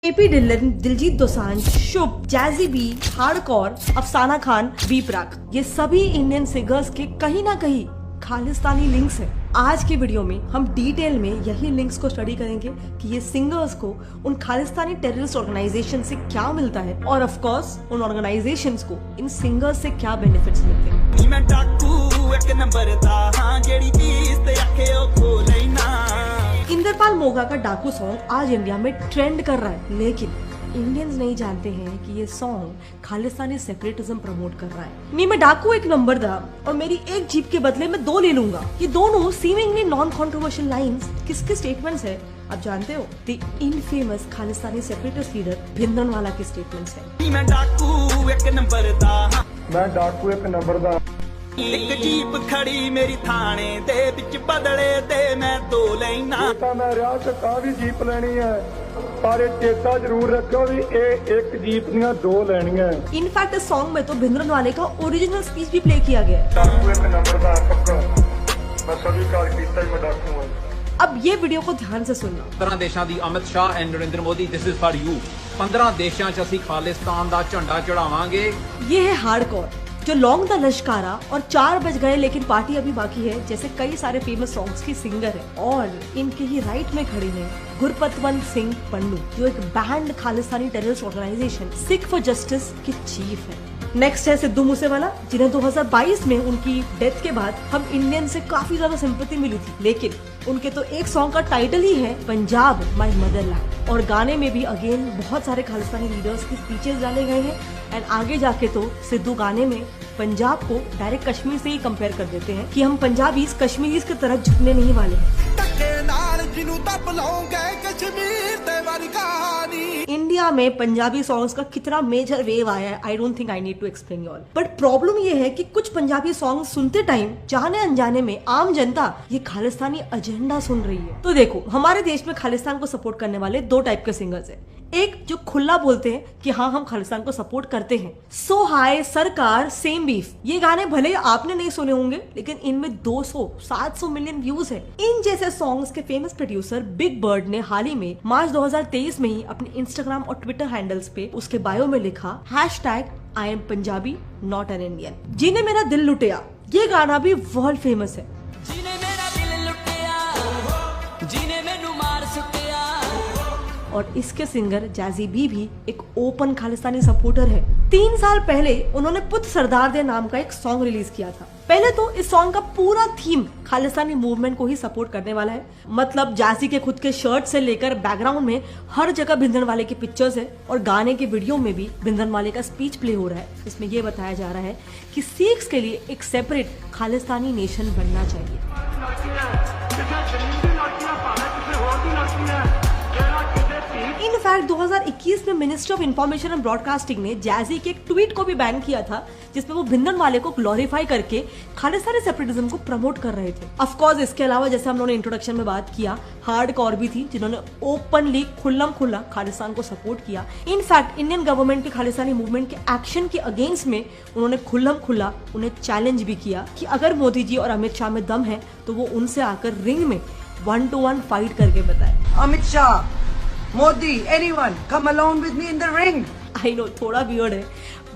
AP Dylan, Diljit Dosanjh, शुभ, jazzy B, hardcore, अफसाना Khan, B प्राक, ये सभी इंडियन सिंगर्स के कहीं ना कहीं खालिस्तानी लिंक्स हैं। आज के वीडियो में हम डिटेल में यही लिंक्स को स्टडी करेंगे कि ये सिंगर्स को उन खालिस्तानी टेररिस्ट ऑर्गेनाइजेशन से क्या मिलता है और ऑफ कोर्स उन ऑर्गेनाइजेशंस को इन सिंगर्स से क्या बेनिफिट्स मिलते हैं। इंद्रपाल मोगा का डाकू सॉन्ग आज इंडिया में ट्रेंड कर रहा है, लेकिन इंडियंस नहीं जानते हैं कि ये सॉन्ग खालिस्तानी सेपरेटिज्म प्रमोट कर रहा है। नहीं, मैं डाकू एक नंबर था और मेरी एक जीप के बदले में दो ले लूंगा। ये दोनों सीमिंगली नॉन कंट्रोवर्शियल लाइंस किसके स्टेटमेंट्स है आप जानते हो? The infamous Khalistani separatist leader Bhindranwala के स्टेटमेंट्स है। मैं डाकू एक नंबर दा एक जीप खड़ी मेरी थाने दे विच बदले दे मैं दो लेना मैं रियासत भी जीप लेनी है पर चेता जरूर रखो भी एक जीप दियां दो लेनियां। इनफैक्ट इस सॉन्ग में तो भिंद्रनवाले का ओरिजिनल स्पीच भी प्ले किया गया है। डाकू एक नंबर दा पक्का मैं सभी कार कीता मैं डाकू हूं। अब ये वीडियो को ध्यान से सुनना। 15 देशों की Amit Shah and Narendra Modi, this is for you. 15 देशों च असीं खालिस्तान दा झंडा चढ़ावांगे। ये है हार्डकोर जो लॉन्ग द लश्कारा और 4 बज गए लेकिन पार्टी अभी बाकी है जैसे कई सारे फेमस सॉन्ग्स की सिंगर है। और इनके ही राइट में खड़े हैं गुरपतवंत सिंह पन्नू जो एक banned Khalistani terrorist organisation Sikh for justice के चीफ है। नेक्स्ट है सिद्धू मूसेवाला, जिन्हें 2022 में उनकी डेथ के बाद हम इंडियन से काफी ज्यादा सिंपैथी मिली थी, लेकिन उनके तो एक सॉन्ग का टाइटल ही है पंजाब माय मदरलैंड और गाने में भी अगेन बहुत सारे खालिस्तानी लीडर्स की स्पीचेस डाले गए हैं। एंड आगे जाके तो सिद्धू गाने में पंजाब को डायरेक्ट कश्मीर से ही कंपेयर कर देते हैं कि हम पंजाबीज कश्मीरीज की तरह झुकने नहीं वाले हैं। इंडिया में पंजाबी सॉन्ग्स का कितना मेजर वेव आया है, I don't think I need to explain all. But problem ये है कि कुछ पंजाबी सॉन्ग सुनते टाइम जाने अनजाने में आम जनता ये खालिस्तानी एजेंडा सुन रही है। तो देखो, हमारे देश में खालिस्तान को सपोर्ट करने वाले 2 टाइप के सिंगर्स हैं। एक जो खुला बोलते हैं कि हाँ हम खालिस्तान को सपोर्ट करते हैं, सो हाय सरकार सेम बीफ, ये गाने भले आपने नहीं सुने होंगे लेकिन इनमें 200-700 मिलियन व्यूज है। इन जैसे सॉन्ग्स के फेमस प्रोड्यूसर बिग बर्ड ने हाल ही में मार्च 2023 में ही अपने इंस्टाग्राम और ट्विटर हैंडल्स पे उसके बायो में लिखा #I am Punjabi not an Indian. जिन्हें मेरा दिल लुटिया, ये गाना भी वर्ल्ड फेमस है। और इसके सिंगर जैजी बी भी एक ओपन खालिस्तानी सपोर्टर है। 3 साल पहले उन्होंने पुत सरदार दे नाम का एक सॉन्ग रिलीज किया था। पहले तो इस सॉन्ग का पूरा थीम खालिस्तानी मूवमेंट को ही सपोर्ट करने वाला है। मतलब जैजी के खुद के शर्ट से लेकर बैकग्राउंड में हर जगह भिंद्रनवाले की पिक्चर्स है और गाने के वीडियो में भी भिंद्रनवाले का स्पीच प्ले हो रहा है। इसमें यह बताया जा रहा है कि सिख्स के लिए एक सेपरेट खालिस्तानी नेशन बनना चाहिए। इनफैक्ट 2021 में ministry of information and broadcasting ने जैजी के एक ट्वीट को भी बैन किया था जिसमें वो भिंद्रनवाले को ग्लोरीफाई करके खालिस्तानी सेपरेटिज्म को प्रमोट कर रहे थे। ऑफ कोर्स इसके अलावा जैसे हम लोगों ने इंट्रोडक्शन में बात किया, हार्डकोर भी थी जिन्होंने ओपनली खुल्लम-खुल्ला खालिस्तान को सपोर्ट किया। इनफैक्ट इंडियन गवर्नमेंट के खालिस्तानी मूवमेंट के एक्शन के अगेंस्ट में उन्होंने खुल्लम-खुल्ला उन्हें चैलेंज भी किया कि अगर मोदी जी और अमित शाह में दम है तो वो उनसे आकर रिंग में 1-to-1 फाइट करके बताए। Amit Shah, Modi, anyone, come along with me in the ring. I know, थोड़ा वियर्ड है,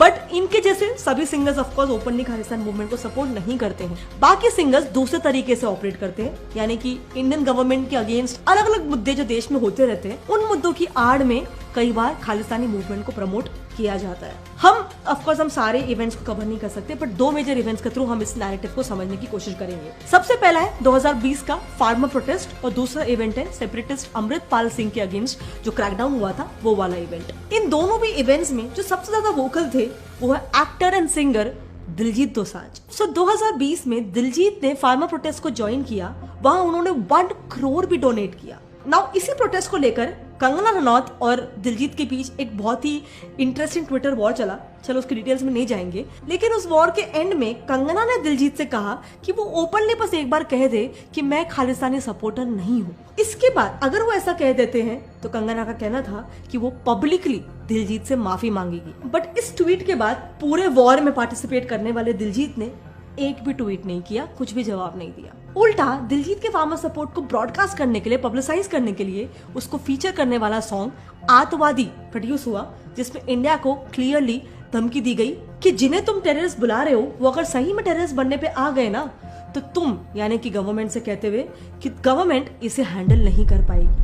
बट इनके जैसे सभी singers of course openly Khalistan movement को सपोर्ट नहीं करते हैं। बाकी सिंगर्स दूसरे तरीके से ऑपरेट करते हैं, यानी कि इंडियन गवर्नमेंट के अगेंस्ट अलग अलग मुद्दे जो देश में होते रहते हैं, उन मुद्दों की आड़ में कई बार खालिस्तानी मूवमेंट को प्रमोट किया जाता है। हम ऑफ कोर्स हम सारे इवेंट्स को कवर नहीं कर सकते, बट 2 मेजर इवेंट्स के थ्रू हम इस नैरेटिव को समझने की कोशिश करेंगे। सबसे पहला है 2020 का फार्मर प्रोटेस्ट और दूसरा इवेंट है सेपरेटिस्ट अमृतपाल सिंह के अगेंस्ट जो क्रैकडाउन हुआ था, वो वाला इवेंट। इन दोनों भी इवेंट्स में जो सबसे ज्यादा वोकल थे वो है actor and singer Diljit Dosanjh. So 2020 में दिलजीत ने फार्मर प्रोटेस्ट को ज्वाइन किया, वहां उन्होंने 1 करोड़ भी डोनेट किया। नाउ इसी प्रोटेस्ट को लेकर कंगना रनौत और दिलजीत के बीच एक बहुत ही इंटरेस्टिंग ट्विटर वॉर चला। चलो उसकी डिटेल्स में नहीं जाएंगे, लेकिन उस वॉर के एंड में कंगना ने दिलजीत से कहा कि वो ओपनली बस एक बार कह दे कि मैं खालिस्तानी सपोर्टर नहीं हूँ। इसके बाद अगर वो ऐसा कह देते हैं तो कंगना का कहना था कि वो पब्लिकली दिलजीत से माफी मांगेगी। बट इस ट्वीट के बाद पूरे वॉर में पार्टिसिपेट करने वाले दिलजीत ने एक भी ट्वीट नहीं किया, कुछ भी जवाब नहीं दिया। उल्टा दिलजीत के फार्मर सपोर्ट को ब्रॉडकास्ट करने के लिए, पब्लिसाइज करने के लिए उसको फीचर करने वाला सॉन्ग आतवादी प्रोड्यूस हुआ, जिसमें इंडिया को क्लियरली धमकी दी गई कि जिन्हें तुम टेररिस्ट बुला रहे हो वो अगर सही में टेररिस्ट बनने पे आ गए ना, तो तुम यानी कि गवर्नमेंट से कहते हुए कि गवर्नमेंट इसे हैंडल नहीं कर पाएगी।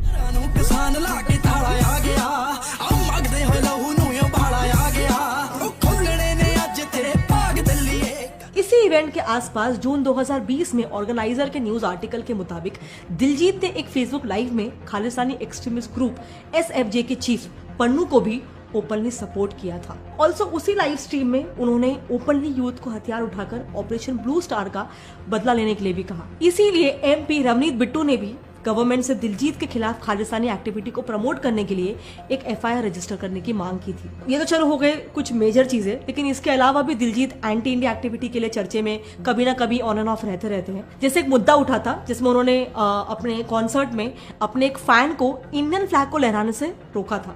इसी इवेंट के आसपास जून 2020 में ऑर्गेनाइजर के न्यूज आर्टिकल के मुताबिक दिलजीत ने एक फेसबुक लाइव में खालिस्तानी एक्सट्रीमिस्ट ग्रुप SFJ के चीफ पन्नू को भी ओपनली सपोर्ट किया था। ऑल्सो उसी लाइव स्ट्रीम में उन्होंने ओपनली यूथ को हथियार उठाकर ऑपरेशन ब्लू स्टार का बदला लेने के लिए भी कहा। इसीलिए MP रवनीत बिट्टू ने भी गवर्नमेंट से दिलजीत के खिलाफ खालिस्तानी एक्टिविटी को प्रमोट करने के लिए एक FIR रजिस्टर करने की मांग की थी। ये तो चलो हो गए कुछ मेजर चीजें, लेकिन इसके अलावा भी दिलजीत एंटी इंडिया एक्टिविटी के लिए चर्चे में कभी ना कभी ऑन एंड ऑफ रहते हैं। जैसे एक मुद्दा उठा था जिसमें उन्होंने अपने कॉन्सर्ट में अपने एक फैन को इंडियन फ्लैग को लहराने से रोका था।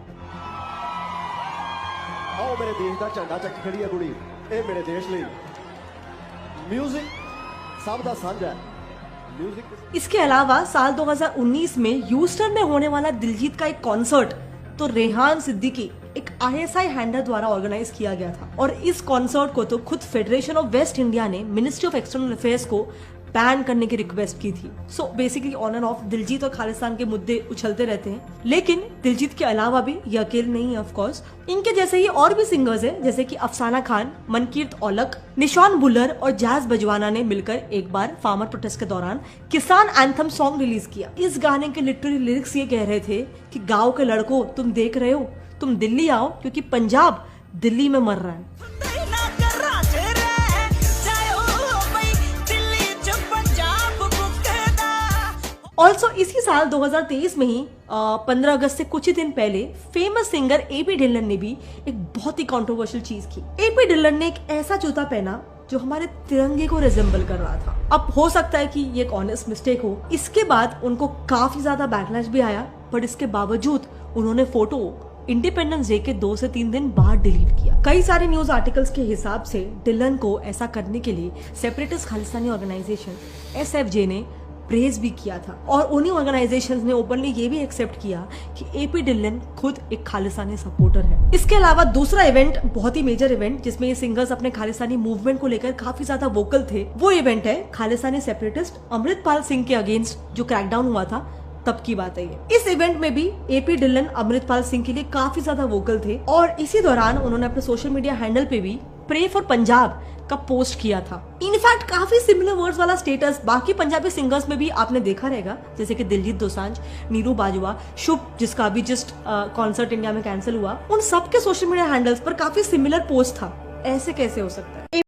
आओ मेरे देश का झंडा चक खड़ी है कुड़ी, ए मेरे देश ਲਈ म्यूजिक सब दा साझा है। इसके अलावा साल 2019 में ह्यूस्टन में होने वाला दिलजीत का एक कॉन्सर्ट तो रेहान सिद्दीकी एक ISI हैंडलर द्वारा ऑर्गेनाइज किया गया था, और इस कॉन्सर्ट को तो खुद फेडरेशन ऑफ वेस्ट इंडिया ने मिनिस्ट्री ऑफ एक्सटर्नल अफेयर्स को बैन करने की रिक्वेस्ट की थी। So basically on end of Diljit और खालिस्तान के मुद्दे उछलते रहते हैं, लेकिन दिलजीत के अलावा भी ये अकेले नहीं है। ऑफ कोर्स इनके जैसे ही और भी सिंगर्स हैं, जैसे कि अफसाना खान, मनकीरत औलख, निशान बुल्लर और जैज बजवाना ने मिलकर एक बार फार्मर प्रोटेस्ट के दौरान किसान एंथम सॉन्ग रिलीज किया। इस गाने के लिटरली लिरिक्स ये कह रहे थे कि गाँव के लड़कों तुम देख रहे हो, तुम दिल्ली आओ क्योंकि पंजाब दिल्ली में मर रहा है। ऑल्सो इसी साल 2023 में ही 15 अगस्त से कुछ ही दिन पहले फेमस सिंगर AP ढिल्लन ने भी एक बहुत ही कंट्रोवर्शियल चीज की। AP ढिल्लन ने एक ऐसा जूता पहना जो हमारे तिरंगे को रिजेंबल कर रहा था। अब हो सकता है कि ये एक ऑनेस्ट मिस्टेक हो। इसके बाद उनको काफी ज्यादा बैकलैश भी आया, बट इसके बावजूद उन्होंने फोटो इंडिपेंडेंस डे के 2 से 3 दिन बाद डिलीट किया। कई सारे न्यूज आर्टिकल्स के हिसाब से ढिल्लन को ऐसा करने के लिए सेपरेटिस्ट खालिस्तानी ऑर्गेनाइजेशन SFJ ने प्रेज भी किया था, और उन्हीं ऑर्गेनाइजेशंस ने ओपनली ये भी एक्सेप्ट किया कि AP ढिल्लन खुद एक खालिस्तानी सपोर्टर है। इसके अलावा दूसरा इवेंट, बहुत ही मेजर इवेंट जिसमें ये सिंगर्स अपने खालिस्तानी मूवमेंट को लेकर काफी ज्यादा वोकल थे, वो इवेंट है खालिस्तानी सेपरेटिस्ट अमृतपाल सिंह के अगेंस्ट जो क्रैकडाउन हुआ था, तब की बात है ये। इस इवेंट में भी AP ढिल्लन अमृतपाल सिंह के लिए काफी ज्यादा वोकल थे, और इसी दौरान उन्होंने अपने सोशल मीडिया हैंडल पे भी प्रे फॉर पंजाब का पोस्ट किया था। इनफैक्ट काफी सिमिलर वर्ड्स वाला स्टेटस बाकी पंजाबी सिंगर्स में भी आपने देखा रहेगा, जैसे कि दिलजीत दोसांझ, नीरू बाजवा, शुभ जिसका अभी जस्ट कॉन्सर्ट इंडिया में कैंसिल हुआ, उन सब के सोशल मीडिया हैंडल्स पर काफी सिमिलर पोस्ट था। ऐसे कैसे हो सकता है?